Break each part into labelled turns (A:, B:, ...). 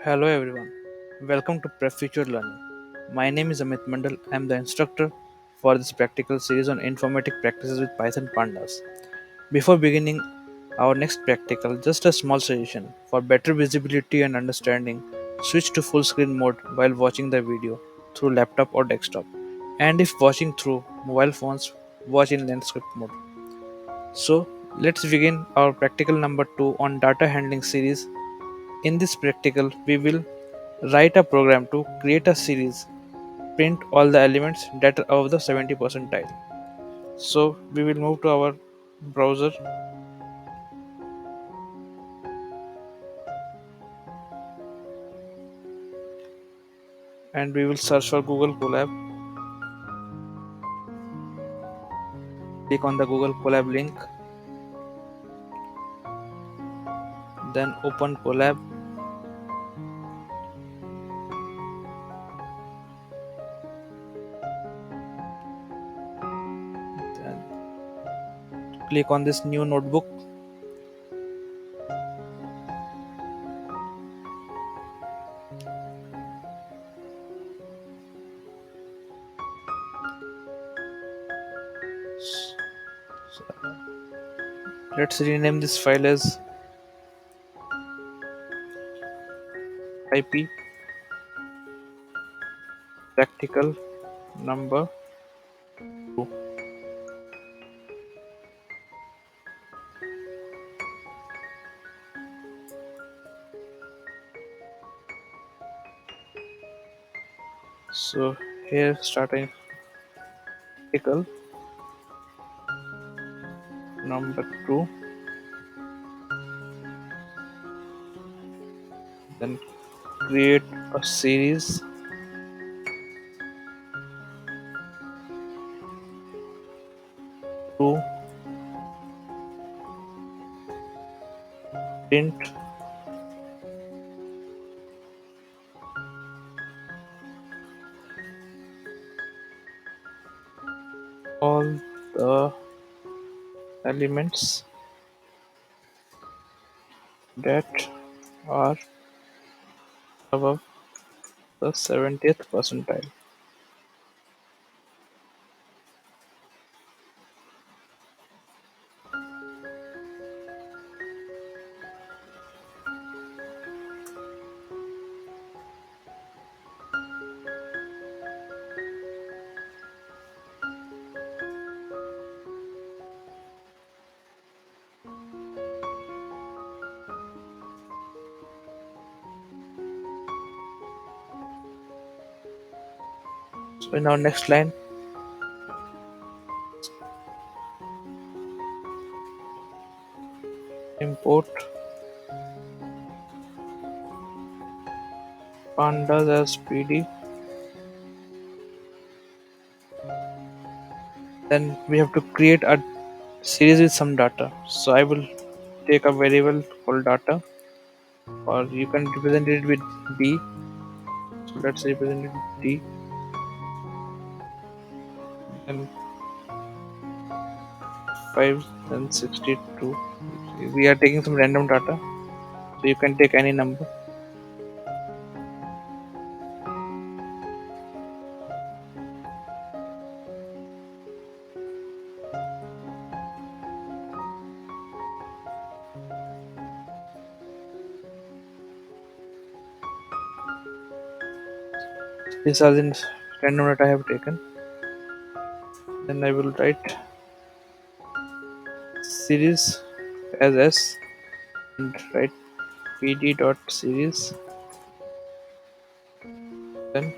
A: Hello everyone, welcome to PrepFuture Learning. My name is Amit Mandal. I am the instructor for this practical series on informatic practices with Python Pandas. Before beginning our next practical, just a small suggestion. For better visibility and understanding, switch to full screen mode while watching the video through laptop or desktop. And if watching through mobile phones, watch in landscape mode. So, let's begin our practical number 2 on data handling series. In this practical, we will write a program to create a series, print all the elements that are above the 70 percentile. So we will move to our browser and we will search for Google Colab. Click on the Google Colab link, then open Colab, then click on this new notebook. Let's rename this file as IP practical number 2. So here starting practical number 2, then create a series to print all the elements that are above the 70th percentile. So in our next line, import pandas as PD. Then we have to create a series with some data. So I will take a variable called data, or you can represent it with D. So let's represent it with D. And 5 and 62. We are taking some random data, so you can take any number. These are the random data I have taken. Then I will write series as S and write pd dot series. Then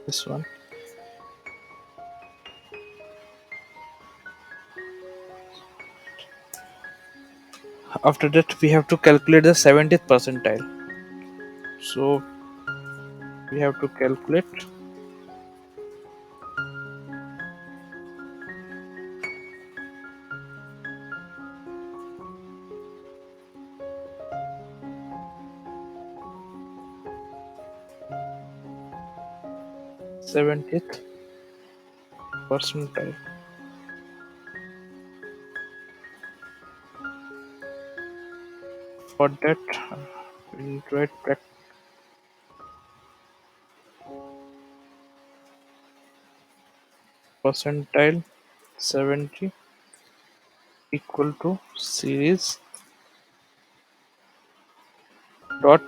A: this one. After that, we have to calculate the 70th percentile. So we have to calculate 70th percentile. For that, we need to write percentile 70 equal to series dot.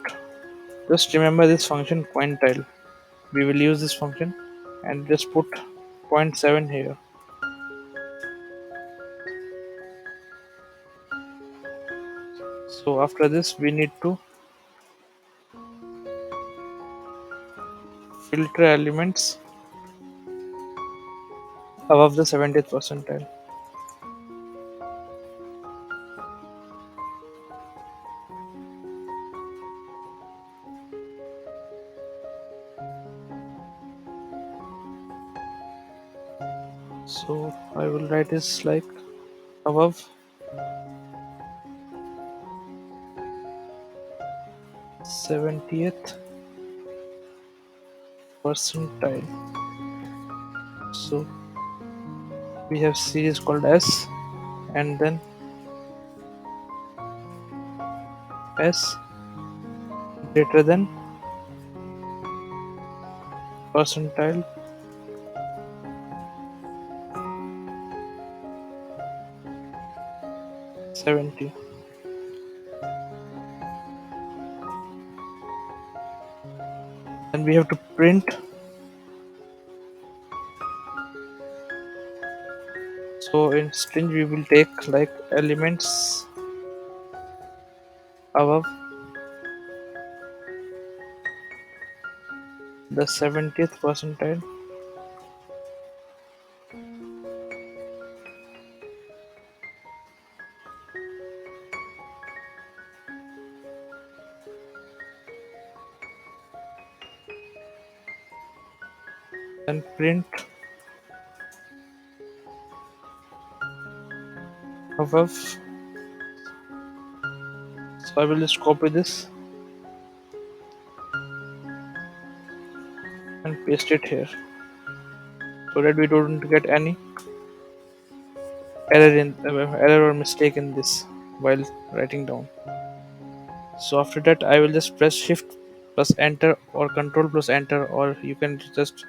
A: Just remember this function quintile. We will use this function and just put zero point 0.7 here. So after this, we need to filter elements above the 70th percentile. So I will write this like above 70th percentile. So we have series called S, and then S greater than percentile 70. Then we have to print. So in string we will take like elements above the 70th percentile, and print above. So I will just copy this and paste it here so that we don't get any error or mistake in this while writing down. So after that, I will just press shift plus enter or control plus enter, or you can just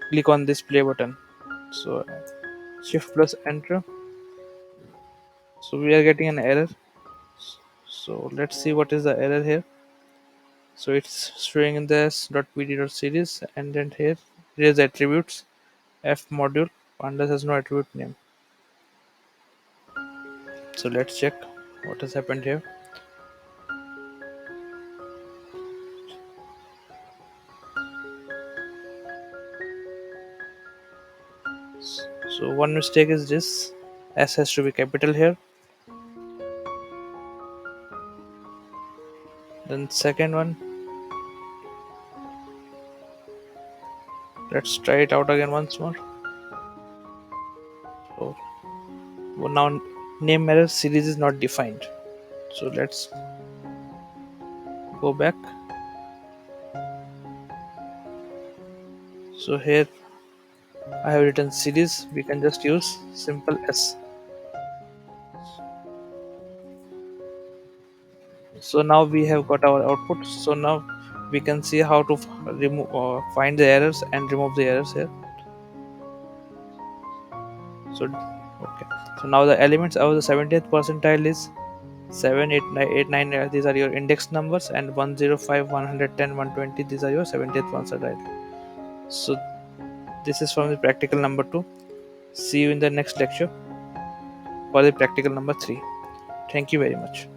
A: click on this play button. So shift plus enter. So we are getting an error. So let's see what is the error here. So it's showing in this .pd.series, and then here is attributes f module. Pandas has no attribute name. So let's check what has happened here. So one mistake is this: s has to be capital here. Then second one, let's try it out again once more. So now name error series is not defined. So let's go back. So here I have written series. We can just use simple s. So now we have got our output. So now we can see how to remove find the errors and remove the errors here. So okay, so now the elements of the 70th percentile is 7 8 9 8 9. These are your index numbers, and 105 110 120, these are your 70th percentile. So this is from the practical number 2. See you in the next lecture for the practical number 3. Thank you very much.